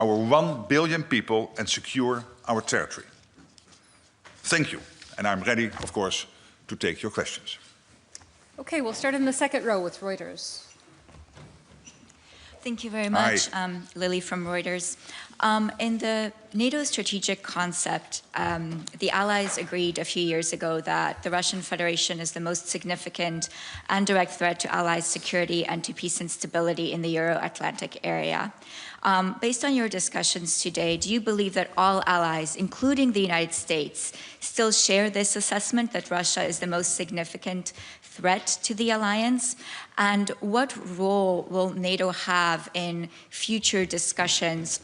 our 1 billion people and secure our territory. Thank you, and I'm ready, of course, to take your questions. Okay, we'll start in the second row with Reuters. Thank you very much, Lily from Reuters. In the NATO strategic concept, the Allies agreed a few years ago that the Russian Federation is the most significant and direct threat to Allies' security and to peace and stability in the Euro-Atlantic area. Based on your discussions today, do you believe that all allies, including the United States, still share this assessment that Russia is the most significant threat to the alliance? And what role will NATO have in future discussions,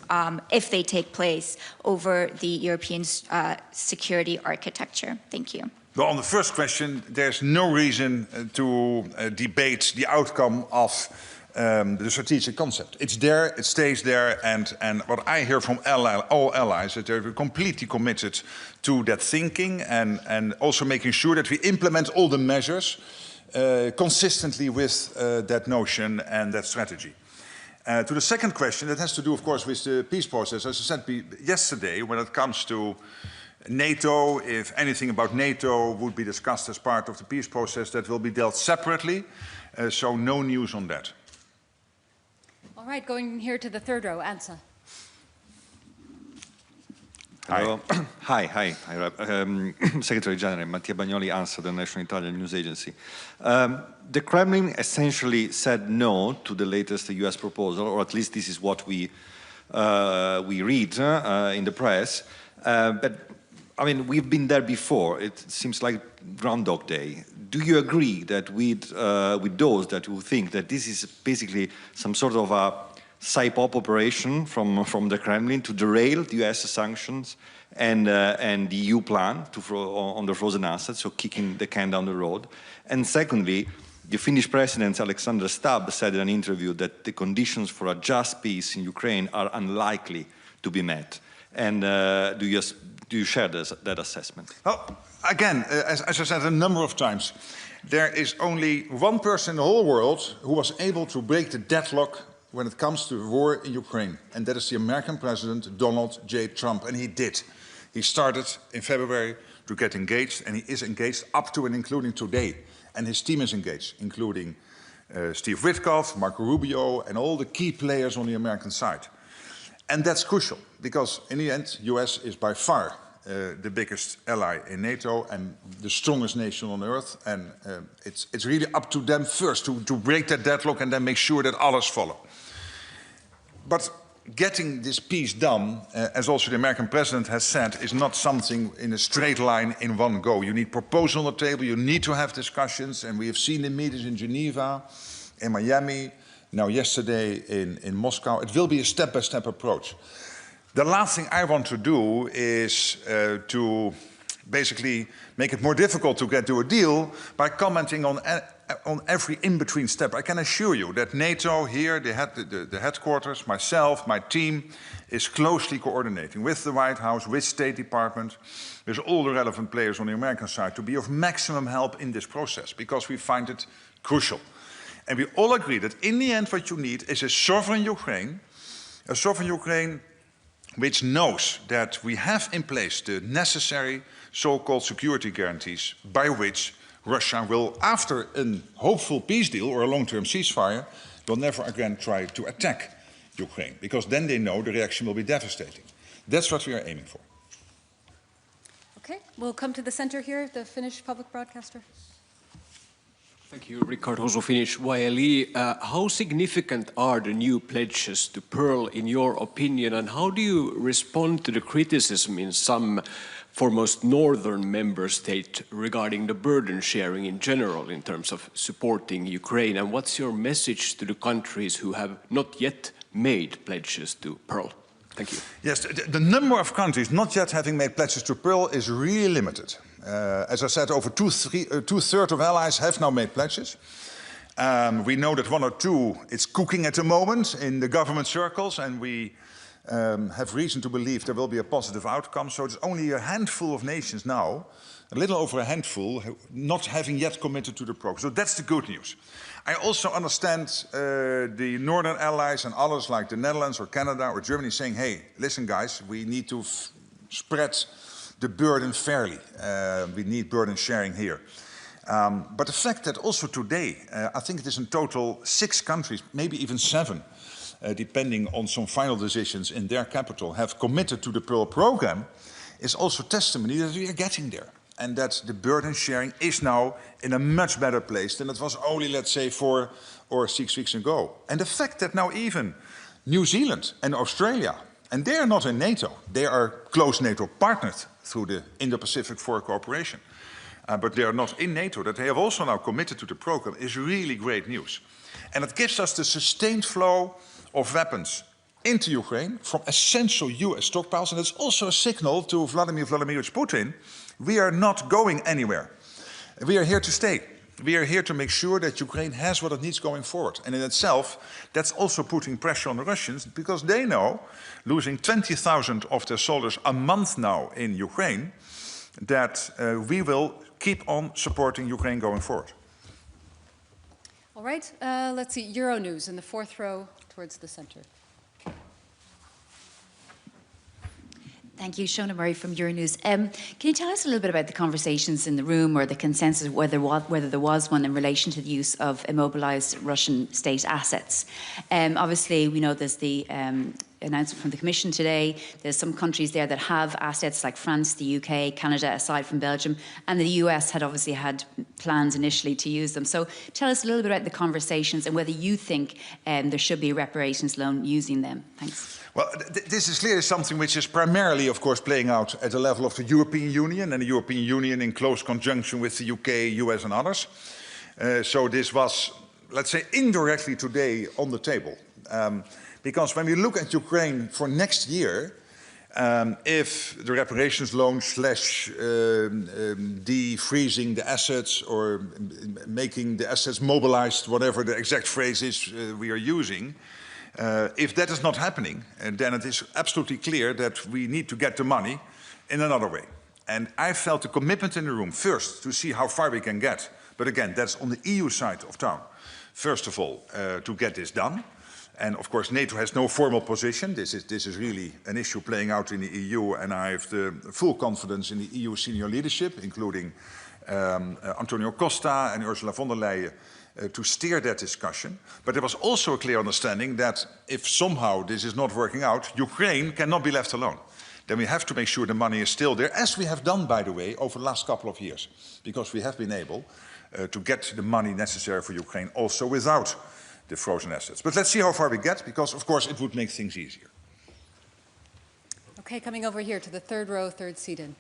if they take place, over the European security architecture? Thank you. Well, on the first question, there's no reason to debate the outcome of the strategic concept. It's there, it stays there, and what I hear from all allies is that they're completely committed to that thinking and also making sure that we implement all the measures consistently with that notion and that strategy. To the second question, that has to do, of course, with the peace process. As I said yesterday, when it comes to NATO, if anything about NATO would be discussed as part of the peace process, that will be dealt separately, so no news on that. All right, going here to the third row, Ansa. Hello. Hi. Secretary General Mattia Bagnoli, ANSA, the National Italian News Agency. The Kremlin essentially said no to the latest US proposal, or at least this is what we read in the press. But I mean, we've been there before. It seems like Groundhog Day. Do you agree that with those that who think that this is basically some sort of a psyop operation from the Kremlin to derail the US sanctions and the EU plan on the frozen assets, so kicking the can down the road? And secondly, the Finnish President Alexander Stubb said in an interview that the conditions for a just peace in Ukraine are unlikely to be met. And do you share that assessment? Well, again, as I said a number of times, there is only one person in the whole world who was able to break the deadlock when it comes to war in Ukraine, and that is the American President Donald J. Trump, and he did. He started in February to get engaged, and he is engaged up to and including today. And his team is engaged, including Steve Witkoff, Marco Rubio, and all the key players on the American side. And that's crucial, because in the end, US is by far the biggest ally in NATO and the strongest nation on earth. And it's really up to them first to break that deadlock and then make sure that others follow. But getting this peace done, as also the American president has said, is not something in a straight line in one go. You need proposals on the table, you need to have discussions, and we have seen the meetings in Geneva, in Miami, now yesterday in Moscow. It will be a step-by-step approach. The last thing I want to do is to basically make it more difficult to get to a deal by commenting on every in-between step. I can assure you that NATO here, the headquarters, myself, my team, is closely coordinating with the White House, with State Department, with all the relevant players on the American side to be of maximum help in this process, because we find it crucial. And we all agree that in the end what you need is a sovereign Ukraine which knows that we have in place the necessary so-called security guarantees by which Russia will, after a hopeful peace deal or a long-term ceasefire, will never again try to attack Ukraine, because then they know the reaction will be devastating. That's what we are aiming for. Okay, we'll come to the center here, the Finnish public broadcaster. Thank you, Rickard Hosu, Finnish YLE. How significant are the new pledges to Pearl in your opinion, and how do you respond to the criticism in some foremost northern member state regarding the burden sharing in general in terms of supporting Ukraine? And what's your message to the countries who have not yet made pledges to Pearl? Thank you. Yes, the number of countries not yet having made pledges to Pearl is really limited. As I said, over two-thirds of allies have now made pledges. We know that one or two, it's cooking at the moment in the government circles, and we have reason to believe there will be a positive outcome. So it's only a handful of nations now, a little over a handful, not having yet committed to the program. So that's the good news. I also understand the northern allies and others like the Netherlands or Canada or Germany saying, hey, listen guys, we need to spread the burden fairly. We need burden sharing here. But the fact that also today, I think it is in total 6 countries, maybe even 7, depending on some final decisions in their capital, have committed to the Pearl program, is also testimony that we are getting there. And that the burden sharing is now in a much better place than it was only, let's say, 4 or 6 weeks ago. And the fact that now even New Zealand and Australia, and they are not in NATO, they are close NATO partners through the Indo-Pacific Four Cooperation, but they are not in NATO, that they have also now committed to the program is really great news. And it gives us the sustained flow of weapons into Ukraine from essential US stockpiles, and it's also a signal to Vladimir Vladimirovich Putin, we are not going anywhere. We are here to stay. We are here to make sure that Ukraine has what it needs going forward. And in itself, that's also putting pressure on the Russians because they know, losing 20,000 of their soldiers a month now in Ukraine, that we will keep on supporting Ukraine going forward. All right, let's see, Euronews in the 4th row towards the center. Thank you. Shona Murray from Euronews. Can you tell us a little bit about the conversations in the room or the consensus, whether there was one in relation to the use of immobilized Russian state assets? Obviously, we know there's the announcement from the Commission today. There's some countries there that have assets like France, the UK, Canada, aside from Belgium, and the US had obviously had plans initially to use them. So tell us a little bit about the conversations and whether you think there should be a reparations loan using them. Thanks. Well, this is clearly something which is primarily, of course, playing out at the level of the European Union, and the European Union in close conjunction with the UK, US and others. So this was, let's say, indirectly today on the table. Because when we look at Ukraine for next year, if the reparations loan slash defreezing the assets or making the assets mobilized, whatever the exact phrase is we are using, if that is not happening, then it is absolutely clear that we need to get the money in another way. And I felt a commitment in the room, first, to see how far we can get. But again, that's on the EU side of town. First of all, to get this done. And of course, NATO has no formal position. This is really an issue playing out in the EU, and I have the full confidence in the EU senior leadership, including Antonio Costa and Ursula von der Leyen, to steer that discussion. But there was also a clear understanding that if somehow this is not working out, Ukraine cannot be left alone. Then we have to make sure the money is still there, as we have done, by the way, over the last couple of years, because we have been able to get the money necessary for Ukraine also without the frozen assets. But let's see how far we get, because, of course, it would make things easier. Okay, coming over here to the 3rd row, 3rd seat in.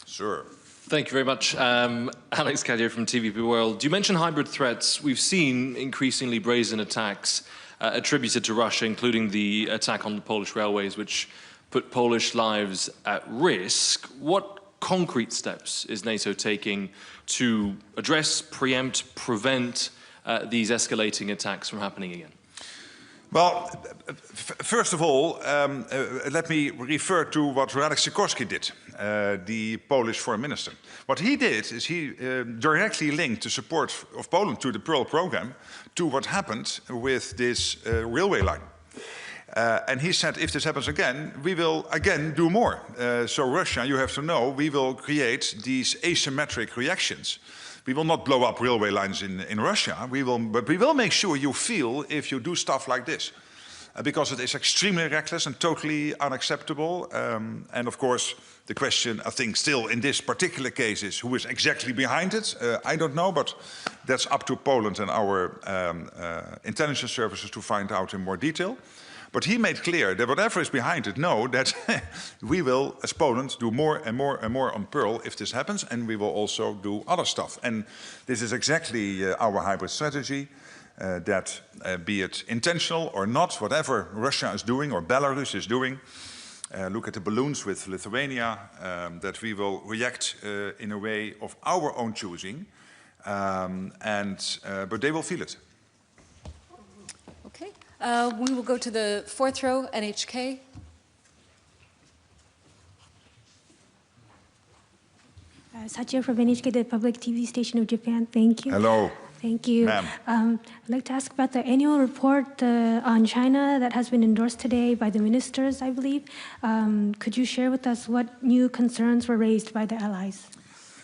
Sure. Thank you very much. Alex Cadier from TVP World. You mentioned hybrid threats. We've seen increasingly brazen attacks attributed to Russia, including the attack on the Polish railways, which put Polish lives at risk. What concrete steps is NATO taking to address, preempt, prevent these escalating attacks from happening again? Well, first of all, let me refer to what Radek Sikorski did, the Polish foreign minister. What he did is he directly linked the support of Poland to the Pearl program to what happened with this railway line. And he said, if this happens again, we will again do more. So Russia, you have to know, we will create these asymmetric reactions. We will not blow up railway lines in Russia, but we will make sure you feel if you do stuff like this. Because it is extremely reckless and totally unacceptable. And of course, the question, I think, still in this particular case is who is exactly behind it. I don't know, but that's up to Poland and our intelligence services to find out in more detail. But he made clear that whatever is behind it, know that we will, as Poland, do more and more and more on Pearl if this happens, and we will also do other stuff. And this is exactly our hybrid strategy, that be it intentional or not, whatever Russia is doing or Belarus is doing, look at the balloons with Lithuania, that we will react in a way of our own choosing, but they will feel it. Okay. We will go to the fourth row, NHK. Satya from NHK, the public TV station of Japan. Thank you. Hello. Thank you. Ma'am. I'd like to ask about the annual report on China that has been endorsed today by the ministers, I believe. Could you share with us what new concerns were raised by the allies?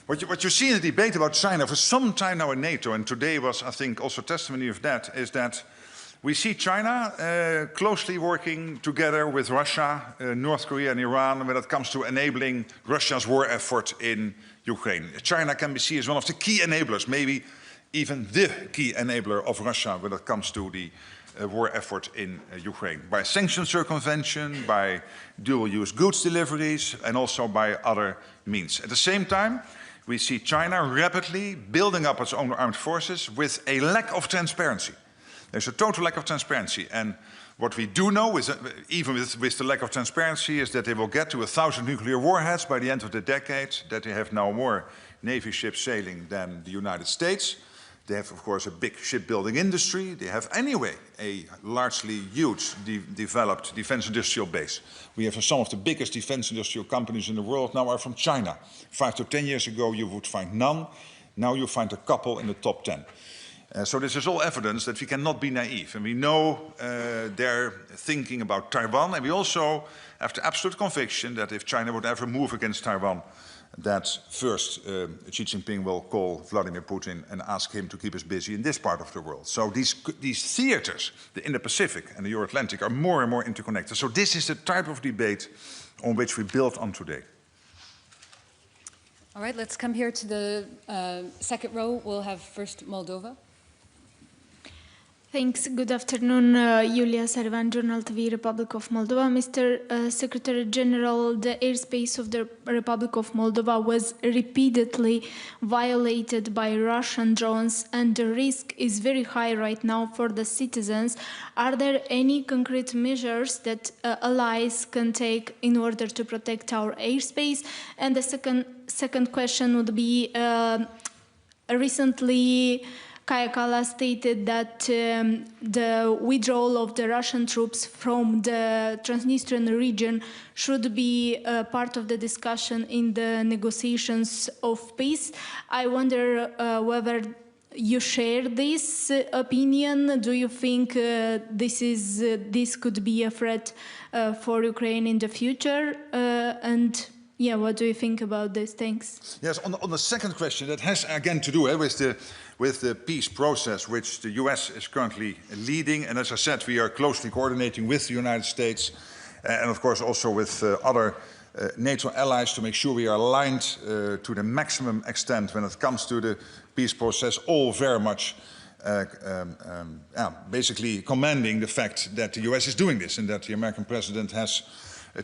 What you see in the debate about China for some time now in NATO, and today was, I think, also testimony of that, is that we see China closely working together with Russia, North Korea and Iran when it comes to enabling Russia's war effort in Ukraine. China can be seen as one of the key enablers, maybe even the key enabler of Russia when it comes to the war effort in Ukraine, by sanction circumvention, by dual-use goods deliveries, and also by other means. At the same time, we see China rapidly building up its own armed forces with a lack of transparency. There's a total lack of transparency. And what we do know, is that even with the lack of transparency, is that they will get to 1,000 nuclear warheads by the end of the decade, that they have now more Navy ships sailing than the United States. They have, of course, a big shipbuilding industry. They have, anyway, a largely huge developed defense industrial base. We have some of the biggest defense industrial companies in the world now are from China. 5 to 10 years ago, you would find none. Now you find a couple in the top 10. So this is all evidence that we cannot be naive. And we know they're thinking about Taiwan. And we also have the absolute conviction that if China would ever move against Taiwan, that first Xi Jinping will call Vladimir Putin and ask him to keep us busy in this part of the world. So these theaters, the Indo-Pacific and the Euro-Atlantic, are more and more interconnected. So this is the type of debate on which we build on today. All right, let's come here to the second row. We'll have first Moldova. Thanks. Good afternoon, Yulia Sarvan, Journal TV, Republic of Moldova. Mr. Secretary General, the airspace of the Republic of Moldova was repeatedly violated by Russian drones, and the risk is very high right now for the citizens. Are there any concrete measures that allies can take in order to protect our airspace? And the second question would be, recently Kaja Kallas stated that the withdrawal of the Russian troops from the Transnistrian region should be part of the discussion in the negotiations of peace. I wonder whether you share this opinion. Do you think this could be a threat for Ukraine in the future? And yeah, what do you think about this? Thanks. Yes, on the second question, that has again to do with the peace process which the US is currently leading. And as I said, we are closely coordinating with the United States and of course also with other NATO allies to make sure we are aligned to the maximum extent when it comes to the peace process, all very much basically commending the fact that the US is doing this and that the American president has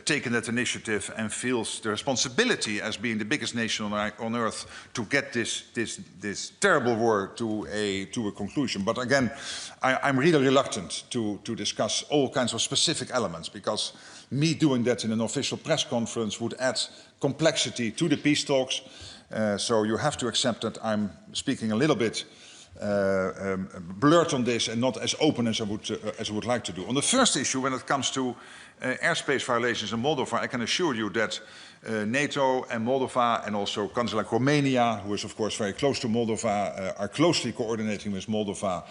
taken that initiative and feels the responsibility as being the biggest nation on earth to get this terrible war to a conclusion. But again, I'm really reluctant to discuss all kinds of specific elements, because me doing that in an official press conference would add complexity to the peace talks. So you have to accept that I'm speaking a little bit blurred on this and not as open as I would like to do. On the first issue, when it comes to airspace violations in Moldova, I can assure you that NATO and Moldova, and also countries like Romania, who is of course very close to Moldova, are closely coordinating with Moldova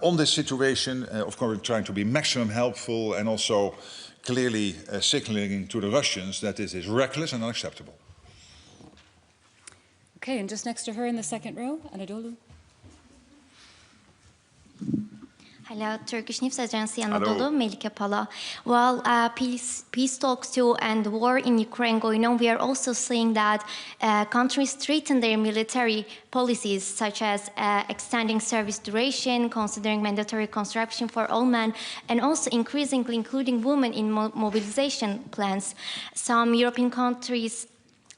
on this situation. Of course, trying to be maximum helpful and also clearly signaling to the Russians that this is reckless and unacceptable. Okay, and just next to her in the second row, Anadolu. Hello, Turkish News Agency Anadolu, Melike Pala. While peace talks too and war in Ukraine going on, we are also seeing that countries strengthen their military policies, such as extending service duration, considering mandatory conscription for all men, and also increasingly including women in mobilization plans. Some European countries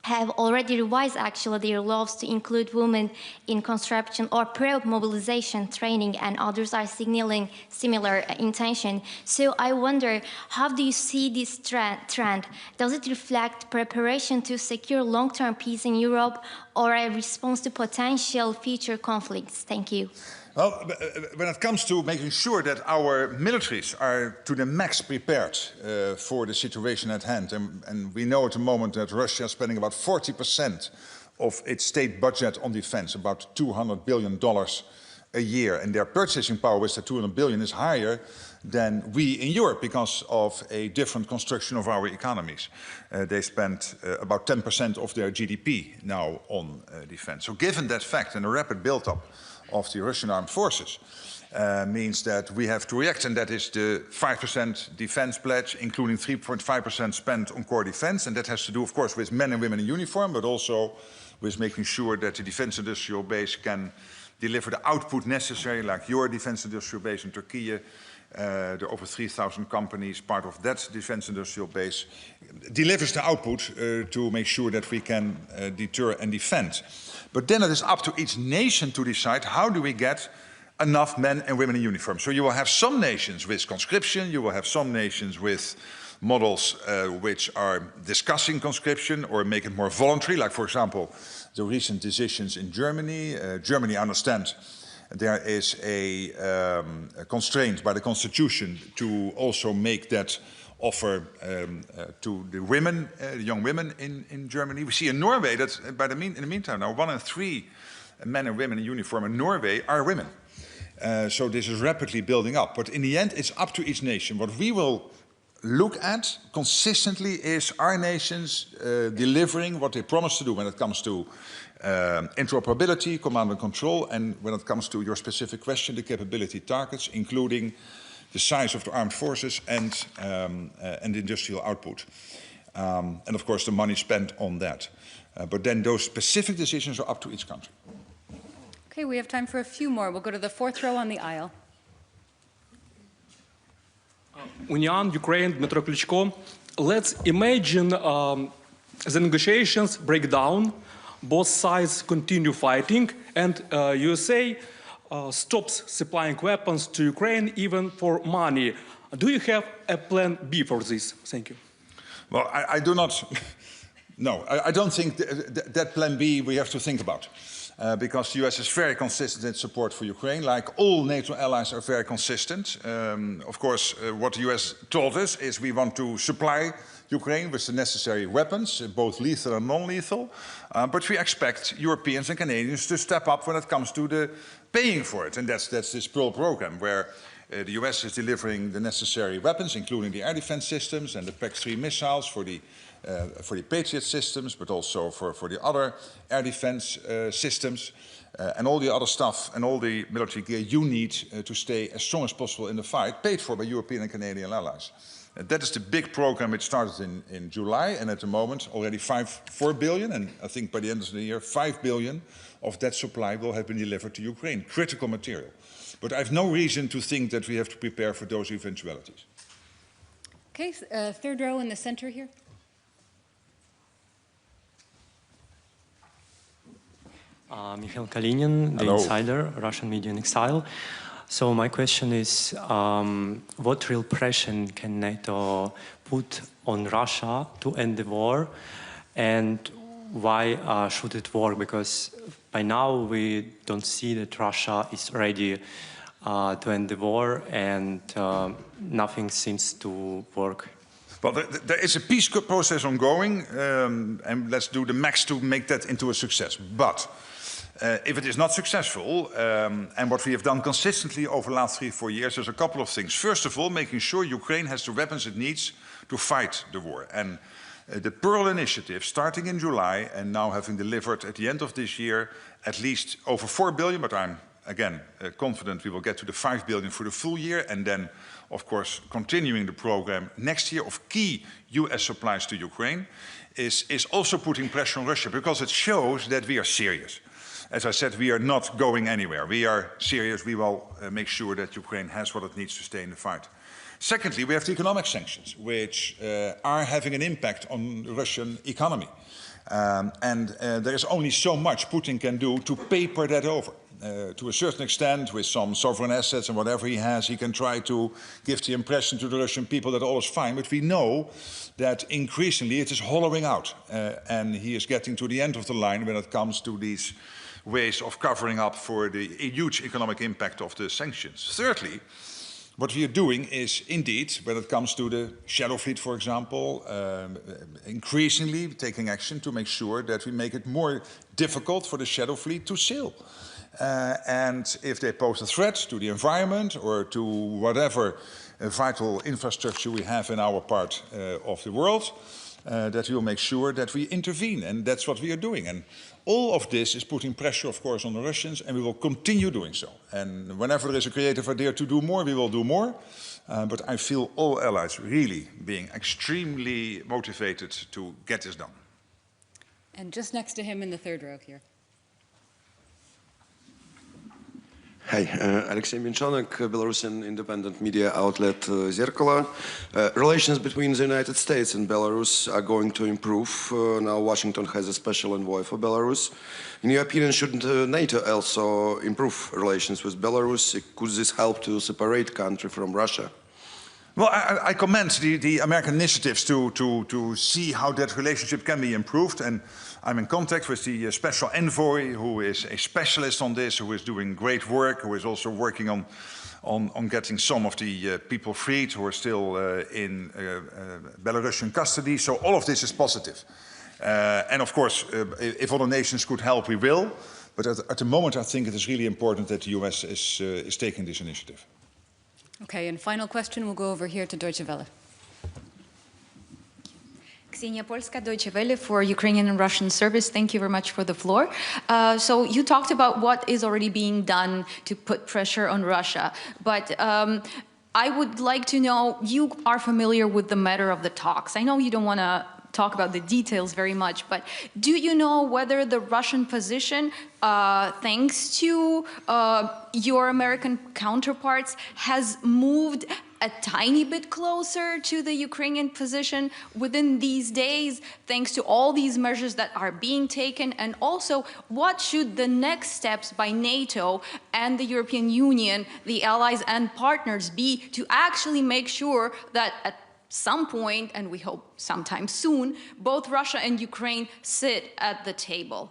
have already revised actually their laws to include women in conscription or pre-mobilization training, and others are signaling similar intention. So I wonder, how do you see this trend? Does it reflect preparation to secure long-term peace in Europe or a response to potential future conflicts? Thank you. Well, when it comes to making sure that our militaries are to the max prepared for the situation at hand, and we know at the moment that Russia is spending about 40% of its state budget on defense, about $200 billion a year, and their purchasing power with the 200 billion is higher than we in Europe because of a different construction of our economies. They spend about 10% of their GDP now on defense. So given that fact and the rapid build-up of the Russian armed forces means that we have to react, and that is the 5% defense pledge, including 3.5% spent on core defense, and that has to do, of course, with men and women in uniform, but also with making sure that the defense industrial base can deliver the output necessary, like your defense industrial base in Turkey. There are over 3,000 companies, part of that defense industrial base, delivers the output to make sure that we can deter and defend. But then it is up to each nation to decide how do we get enough men and women in uniform. So you will have some nations with conscription, you will have some nations with models which are discussing conscription or make it more voluntary, like for example the recent decisions in Germany. Germany, I understand, there is a constraint by the constitution to also make that offer to the women, the young women in Germany. We see in Norway that in the meantime now 1 in 3 men and women in uniform in Norway are women. So this is rapidly building up. But in the end, it's up to each nation. What we will look at consistently is our nations delivering what they promise to do when it comes to interoperability, command and control, and when it comes to your specific question, the capability targets, including the size of the armed forces and the industrial output. And of course the money spent on that. But then those specific decisions are up to each country. Okay, we have time for a few more. We'll go to the fourth row on the aisle. Union, Ukraine, Dmytro Klitschko. Let's imagine the negotiations break down, both sides continue fighting, and USA stops supplying weapons to Ukraine even for money. Do you have a plan B for this? Thank you. Well, I do not. No, I don't think that plan B we have to think about. Because the US is very consistent in its support for Ukraine, like all NATO allies are very consistent. Of course, what the US told us is we want to supply Ukraine with the necessary weapons, both lethal and non-lethal, but we expect Europeans and Canadians to step up when it comes to the paying for it, and that's this Pearl program, where the US is delivering the necessary weapons, including the air defense systems and the PAC-3 missiles for the Patriot systems, but also for the other air defense systems, and all the other stuff and all the military gear you need to stay as strong as possible in the fight, paid for by European and Canadian allies. That is the big program which started in July, and at the moment already 4 billion, and I think by the end of the year 5 billion of that supply will have been delivered to Ukraine, critical material. But I have no reason to think that we have to prepare for those eventualities. Okay, third row in the center here. Mikhail Kalinin, The Insider, Russian Media in Exile. So my question is, what real pressure can NATO put on Russia to end the war, and why should it work? Because by now we don't see that Russia is ready to end the war, and nothing seems to work. Well, there is a peace process ongoing, and let's do the max to make that into a success. But if it is not successful, and what we have done consistently over the last 3-4 years, there's a couple of things. First of all, making sure Ukraine has the weapons it needs to fight the war. And the Pearl Initiative, starting in July and now having delivered at the end of this year at least over 4 billion, but I'm again confident we will get to the 5 billion for the full year, and then of course continuing the program next year of key US supplies to Ukraine, is also putting pressure on Russia, because it shows that we are serious. As I said, we are not going anywhere. We are serious. We will make sure that Ukraine has what it needs to stay in the fight. Secondly, we have the economic sanctions, which are having an impact on the Russian economy. And there is only so much Putin can do to paper that over. To a certain extent, with some sovereign assets and whatever he has, he can try to give the impression to the Russian people that all is fine. But we know that increasingly it is hollowing out. And he is getting to the end of the line when it comes to these ways of covering up for the huge economic impact of the sanctions. Thirdly, what we are doing is, indeed, when it comes to the shadow fleet, for example, increasingly taking action to make sure that we make it more difficult for the shadow fleet to sail. And if they pose a threat to the environment or to whatever vital infrastructure we have in our part of the world, that we will make sure that we intervene. And that's what we are doing. And all of this is putting pressure, of course, on the Russians, and we will continue doing so. And whenever there is a creative idea to do more, we will do more. But I feel all allies really being extremely motivated to get this done. And just next to him in the third row here. Hi, Alexei Minchonek, Belarusian independent media outlet Zerkalo. Relations between the United States and Belarus are going to improve. Now Washington has a special envoy for Belarus. In your opinion, shouldn't NATO also improve relations with Belarus? Could this help to separate the country from Russia? Well, I commend the American initiatives to see how that relationship can be improved. And I'm in contact with the special envoy, who is a specialist on this, who is doing great work, who is also working on getting some of the people freed who are still in Belarusian custody. So all of this is positive. And of course, if other nations could help, we will. But at the moment, I think it is really important that the US is taking this initiative. Okay, and final question, we'll go over here to Deutsche Welle. Ksenia Polska, Deutsche Welle for Ukrainian and Russian service. Thank you very much for the floor. So you talked about what is already being done to put pressure on Russia, but I would like to know, you are familiar with the matter of the talks. I know you don't want to talk about the details very much, but do you know whether the Russian position, thanks to your American counterparts, has moved a tiny bit closer to the Ukrainian position within these days, thanks to all these measures that are being taken? And also, what should the next steps by NATO and the European Union, the allies and partners, be to actually make sure that at some point, and we hope sometime soon, both Russia and Ukraine sit at the table?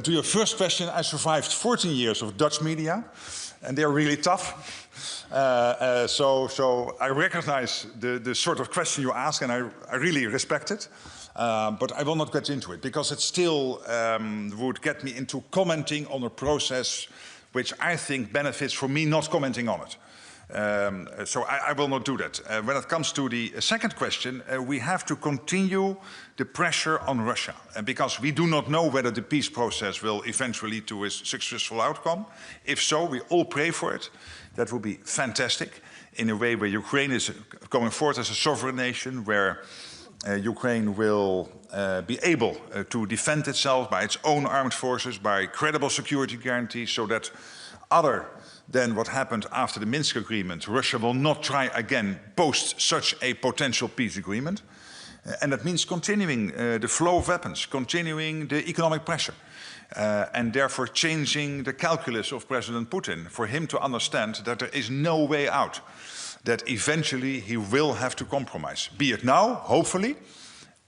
To your first question, I survived 14 years of Dutch media, and they're really tough. So I recognize the sort of question you ask, and I really respect it. But I will not get into it, because it still would get me into commenting on a process which I think benefits from me not commenting on it. So I will not do that. When it comes to the second question, we have to continue the pressure on Russia, because we do not know whether the peace process will eventually lead to a successful outcome. If so, we all pray for it. That would be fantastic, in a way where Ukraine is going forward as a sovereign nation, where Ukraine will be able to defend itself by its own armed forces, by credible security guarantees, so that other than what happened after the Minsk agreement, Russia will not try again post such a potential peace agreement. And that means continuing the flow of weapons, continuing the economic pressure, and therefore changing the calculus of President Putin for him to understand that there is no way out, that eventually he will have to compromise, be it now, hopefully,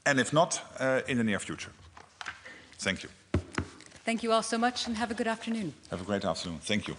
and if not, in the near future. Thank you. Thank you all so much, and have a good afternoon. Have a great afternoon. Thank you.